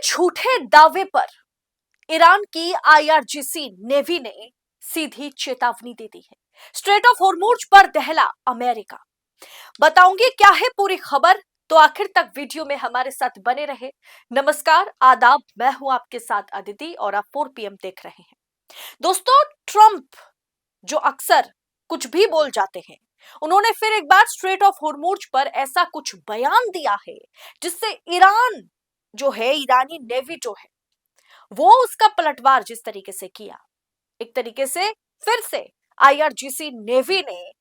झूठे दावे पर ईरान की आईआरजीसी नेवी ने सीधी चेतावनी दे दी है। स्ट्रेट ऑफ हॉर्मुज पर दहला अमेरिका। बताऊंगी क्या है पूरी खबर, तो आखिर तक वीडियो में हमारे साथ बने रहे। नमस्कार, आदाब, मैं हूं आपके साथ अदिति और आप 4 PM देख रहे हैं। दोस्तों, ट्रंप जो अक्सर कुछ भी बोल जाते हैं, उन्होंने फिर एक बार स्ट्रेट ऑफ हॉर्मुज पर ऐसा कुछ बयान दिया है जिससे ईरान जो है, ईरानी नेवी जो है, वो उसका पलटवार जिस तरीके से किया, एक तरीके से फिर से आईआरजीसी नेवी ने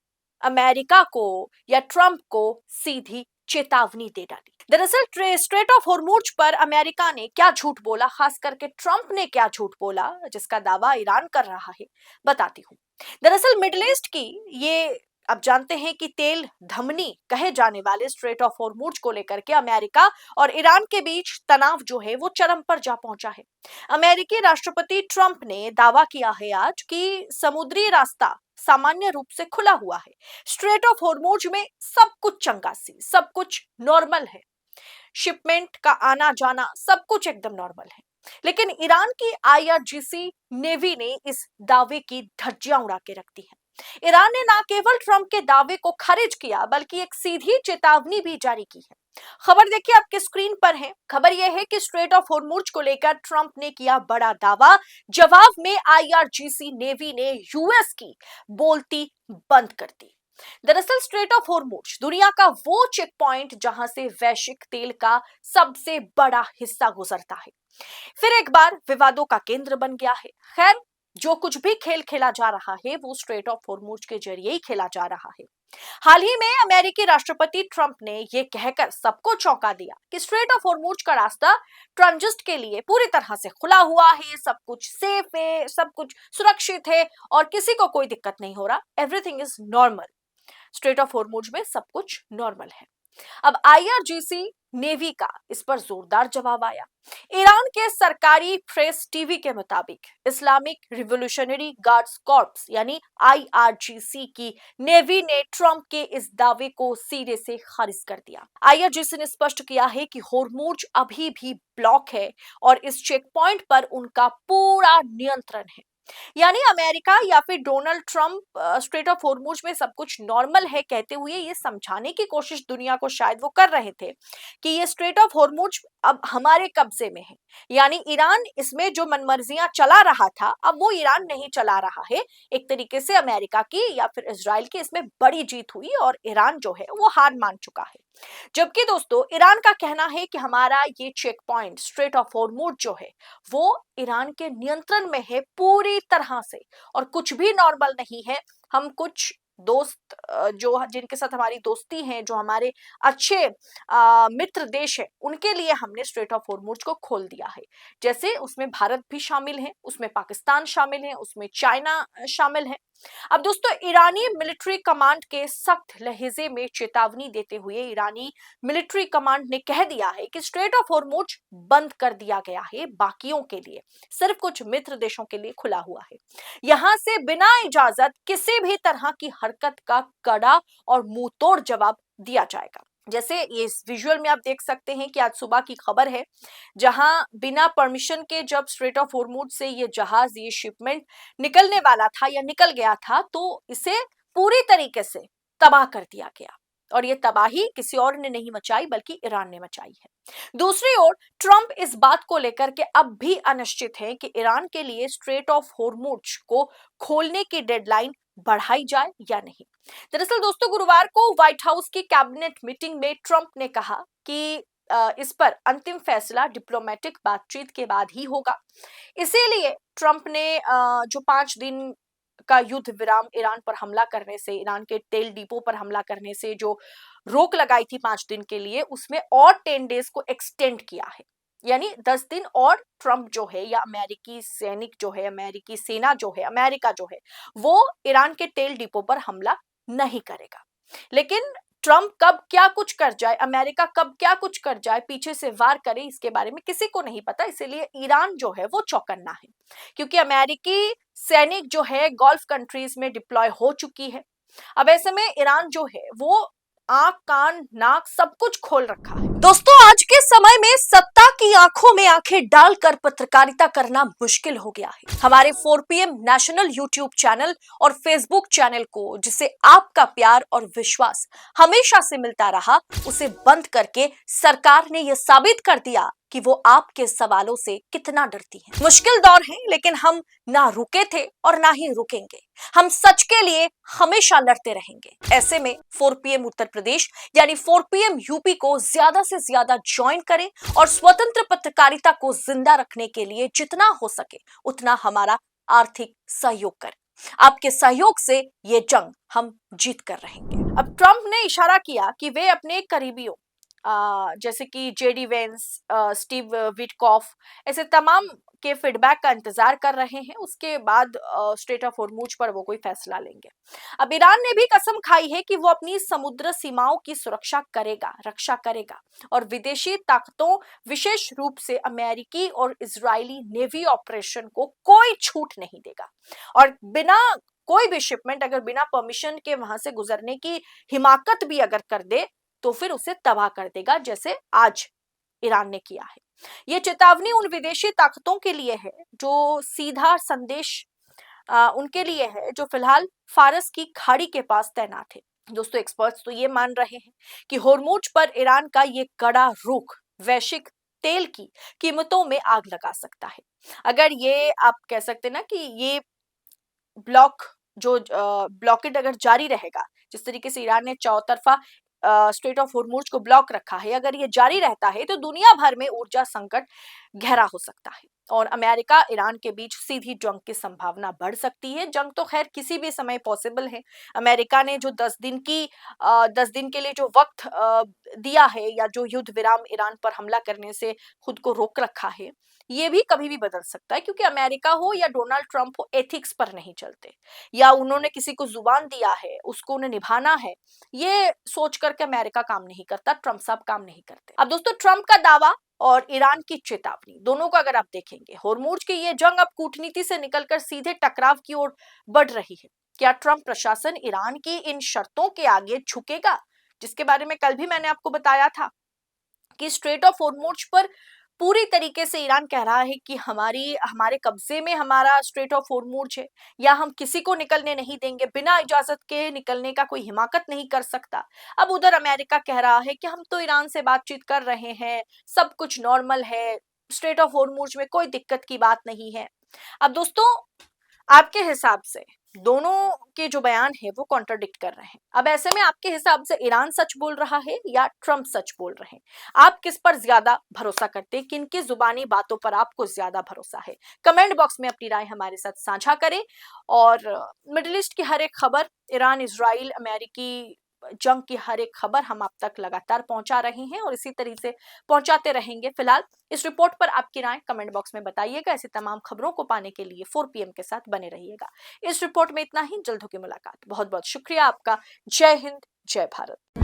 अमेरिका को या ट्रंप को सीधी चेतावनी दे डाली। दरअसल स्ट्रेट ऑफ हॉर्मुज पर अमेरिका ने क्या झूठ बोला, खास करके ट्रंप ने क्या झूठ बोला जिसका दावा ईरान कर रहा है, बताती हूं। दरअसल मिडिल ईस्ट की ये, अब जानते हैं कि तेल धमनी कहे जाने वाले स्ट्रेट ऑफ हॉर्मुज को लेकर के अमेरिका और ईरान के बीच तनाव जो है वो चरम पर जा पहुंचा है। अमेरिकी राष्ट्रपति ट्रंप ने दावा किया है आज कि समुद्री रास्ता सामान्य रूप से खुला हुआ है। स्ट्रेट ऑफ हॉर्मुज में सब कुछ चंगासी, सब कुछ नॉर्मल है, शिपमेंट का आना जाना सब कुछ एकदम नॉर्मल है। लेकिन ईरान की आईआरजीसी नेवी ने इस दावे की धज्जियां उड़ा के रख दी है। ईरान ने न केवल ट्रंप के दावे को खारिज किया, बल्कि एक सीधी चेतावनी भी जारी की है। खबर देखिए, आपके स्क्रीन पर है। खबर यह है कि स्ट्रेट ऑफ हॉर्मुज को लेकर ट्रंप ने किया बड़ा दावा, जवाब में आईआरजीसी नेवी ने यूएस की बोलती बंद कर दी। दरअसल स्ट्रेट ऑफ हॉर्मुज दुनिया का वो चेक पॉइंट जहां से वैश्विक तेल का सबसे बड़ा हिस्सा गुजरता है, फिर एक बार विवादों का केंद्र बन गया है। खैर, जो कुछ भी खेल खेला जा रहा है वो स्ट्रेट ऑफ हॉर्मुज के जरिए ही खेला जा रहा है। हाल ही में अमेरिकी राष्ट्रपति ट्रंप ने यह कहकर सबको चौंका दिया कि स्ट्रेट ऑफ हॉर्मुज का रास्ता ट्रांजिट के लिए पूरी तरह से खुला हुआ है, सब कुछ सेफ है, सब कुछ सुरक्षित है और किसी को कोई दिक्कत नहीं हो रहा। Everything is normal. Straight of Hormuz में सब कुछ नॉर्मल है। अब आईआरजीसी नेवी का इस पर जोरदार जवाब आया। ईरान के सरकारी प्रेस टीवी के मुताबिक इस्लामिक रिवोल्यूशनरी गार्ड्स कॉर्प्स यानी आईआरजीसी की नेवी ने ट्रंप के इस दावे को सिरे से खारिज कर दिया। आईआरजीसी ने स्पष्ट किया है कि हॉर्मुज अभी भी ब्लॉक है और इस चेक पॉइंट पर उनका पूरा नियंत्रण है। यानी अमेरिका या फिर Donald Trump straight of Hormuz में सब कुछ नॉर्मल है कहते हुए ये समझाने की कोशिश दुनिया को शायद वो कर रहे थे कि ये स्ट्रेट ऑफ हॉर्मुज अब हमारे कब्जे में है। यानी ईरान इसमें जो मनमर्जियां चला रहा था, अब वो ईरान नहीं चला रहा है। एक तरीके से अमेरिका की या फिर इजराइल की इसमें बड़ी जीत हुई और ईरान जो है वो हार मान चुका है। जबकि दोस्तों, ईरान का कहना है कि हमारा ये check point strait of Hormuz जो है वो ईरान के नियंत्रण में है पूरी तरह से और कुछ भी नॉर्मल नहीं है। हम कुछ दोस्त जो जिनके साथ हमारी दोस्ती है, जो हमारे अच्छे मित्र देश है, उनके लिए हमने स्ट्रेट ऑफ हॉर्मुज को खोल दिया है। जैसे उसमें भारत भी शामिल है, उसमें पाकिस्तान शामिल है, उसमें चाइना शामिल है। अब दोस्तों, ईरानी मिलिट्री कमांड के सख्त लहजे में चेतावनी देते हुए ईरानी मिलिट्री कमांड ने कह दिया है कि स्ट्रेट ऑफ हॉर्मुज बंद कर दिया गया है, बाकियों के लिए, सिर्फ कुछ मित्र देशों के लिए खुला हुआ है। यहां से बिना इजाजत किसी भी तरह की हरकत का कड़ा और मुंहतोड़ जवाब दिया जाएगा। जैसे ये इस विजुअल में आप देख सकते हैं कि आज सुबह की खबर है, जहां बिना परमिशन के जब स्ट्रेट ऑफ हॉर्मुज से ये जहाज, ये शिपमेंट निकलने वाला था या निकल गया था, तो इसे पूरी तरीके से तबाह कर दिया गया। और ये तबाही किसी और ने नहीं मचाई, बल्कि ईरान ने मचाई है। दूसरी ओर ट्रंप इस बात को लेकर के अब भी अनिश्चित है कि ईरान के लिए स्ट्रेट ऑफ हॉर्मुज को खोलने की डेडलाइन बढ़ाई जाए या नहीं। दरअसल दोस्तों, गुरुवार को व्हाइट हाउस की कैबिनेट मीटिंग में ट्रंप ने कहा कि इस पर अंतिम फैसला डिप्लोमेटिक बातचीत के बाद ही होगा। इसीलिए ट्रंप ने जो 5 दिन का युद्ध विराम ईरान पर हमला करने से, ईरान के तेल डिपो पर हमला करने से जो रोक लगाई थी 5 दिन के लिए, उसमें और 10 डेज को एक्सटेंड किया है। यानी 10 दिन और ट्रंप जो है या अमेरिकी सैनिक जो है, अमेरिकी सेना जो है, अमेरिका जो है, वो ईरान के तेल डिपो पर हमला नहीं करेगा। लेकिन ट्रंप कब क्या कुछ कर जाए, अमेरिका कब क्या कुछ कर जाए, पीछे से वार करे, इसके बारे में किसी को नहीं पता। इसीलिए ईरान जो है वो चौकन्ना है, क्योंकि अमेरिकी सैनिक जो है गल्फ कंट्रीज में डिप्लॉय हो चुकी है। अब ऐसे में ईरान जो है वो आंख कान नाक सब कुछ खोल रखा है। दोस्तों, आज के समय में सत्ता की आंखों में आंखें डालकर पत्रकारिता करना मुश्किल हो गया है। हमारे 4PM नेशनल यूट्यूब चैनल और फेसबुक चैनल को, जिसे आपका प्यार और विश्वास हमेशा से मिलता रहा, उसे बंद करके सरकार ने यह साबित कर दिया कि वो आपके सवालों से कितना डरती है। मुश्किल दौर है, लेकिन हम ना रुके थे और ना ही रुकेंगे। हम सच के लिए हमेशा लड़ते रहेंगे। ऐसे में 4PM उत्तर प्रदेश यानी 4PM यूपी को ज्यादा से ज्यादा ज्वाइन करें और स्वतंत्र पत्रकारिता को जिंदा रखने के लिए जितना हो सके उतना हमारा आर्थिक सहयोग करें। आपके सहयोग से ये जंग हम जीत कर रहेंगे। अब ट्रंप ने इशारा किया कि वे अपने करीबियों जैसे कि जेडी वेंस, स्टीव विटकॉफ, ऐसे तमाम के फीडबैक का इंतजार कर रहे हैं। उसके बाद स्ट्रेट ऑफ होर्मुज पर वो कोई फैसला लेंगे। अब ईरान ने भी कसम खाई है कि वो अपनी समुद्र सीमाओं की सुरक्षा करेगा, रक्षा करेगा और विदेशी ताकतों, विशेष रूप से अमेरिकी और इजरायली नेवी ऑपरेशन को कोई छूट नहीं देगा। और बिना कोई भी शिपमेंट अगर बिना परमिशन के वहां से गुजरने की हिमाकत भी अगर कर दे तो फिर उसे तबाह कर देगा, जैसे आज ईरान ने किया है। यह चेतावनी उन विदेशी ताकतों के लिए है जो सीधा संदेश उनके लिए है जो फिलहाल फारस की खाड़ी के पास तैनात है। दोस्तों, एक्सपर्ट्स तो ये मान रहे हैं कि होर्मुज पर ईरान का ये कड़ा रुख वैश्विक तेल की कीमतों में आग लगा सकता है। अगर ये आप कह सकते हैं ना कि ये ब्लॉकेड अगर जारी रहेगा, जिस तरीके से ईरान ने चौतरफा स्ट्रेट ऑफ होर्मुज को ब्लॉक रखा है, अगर ये जारी रहता है तो दुनिया भर में ऊर्जा संकट गहरा हो सकता है और अमेरिका ईरान के बीच सीधी जंग की संभावना बढ़ सकती है। जंग तो खैर किसी भी समय पॉसिबल है। अमेरिका ने जो 10 दिन के लिए जो वक्त दिया है या जो युद्ध विराम ईरान पर हमला करने से खुद को रोक रखा है, ये भी कभी भी बदल सकता है, क्योंकि अमेरिका हो या डोनाल्ड ट्रंप हो, एथिक्स पर नहीं चलते। या उन्होंने किसी को जुबान दिया है, उसको उन्हें निभाना है, ये सोच करके अमेरिका काम नहीं करता, ट्रंप साहब काम नहीं करते। अब दोस्तों, ट्रंप का दावा और ईरान की चेतावनी दोनों को अगर आप देखेंगे, होर्मुज की ये जंग अब कूटनीति से निकलकर सीधे टकराव की ओर बढ़ रही है। क्या ट्रंप प्रशासन ईरान की इन शर्तों के आगे झुकेगा, जिसके बारे में कल भी मैंने आपको बताया था कि स्ट्रेट ऑफ होर्मुज पर पूरी तरीके से ईरान कह रहा है कि हमारे कब्जे में हमारा स्ट्रेट ऑफ होर्मुज है, या हम किसी को निकलने नहीं देंगे, बिना इजाजत के निकलने का कोई हिमाकत नहीं कर सकता। अब उधर अमेरिका कह रहा है कि हम तो ईरान से बातचीत कर रहे हैं, सब कुछ नॉर्मल है, स्ट्रेट ऑफ होर्मुज में कोई दिक्कत की बात नहीं है। अब दोस्तों, आपके हिसाब से दोनों के जो बयान है वो कॉन्ट्राडिक्ट कर रहे हैं। अब ऐसे में आपके हिसाब से ईरान सच बोल रहा है या ट्रंप सच बोल रहे हैं? आप किस पर ज्यादा भरोसा करते हैं? किनकी जुबानी बातों पर आपको ज्यादा भरोसा है? कमेंट बॉक्स में अपनी राय हमारे साथ साझा करें। और मिडिल ईस्ट की हर एक खबर, ईरान, इजराइल, अमेरिकी जंग की हर एक खबर हम आप तक लगातार पहुंचा रहे हैं और इसी तरीके से पहुंचाते रहेंगे। फिलहाल इस रिपोर्ट पर आपकी राय कमेंट बॉक्स में बताइएगा। ऐसी तमाम खबरों को पाने के लिए 4PM के साथ बने रहिएगा। इस रिपोर्ट में इतना ही, जल्द होगी मुलाकात। बहुत बहुत शुक्रिया आपका। जय हिंद, जय भारत।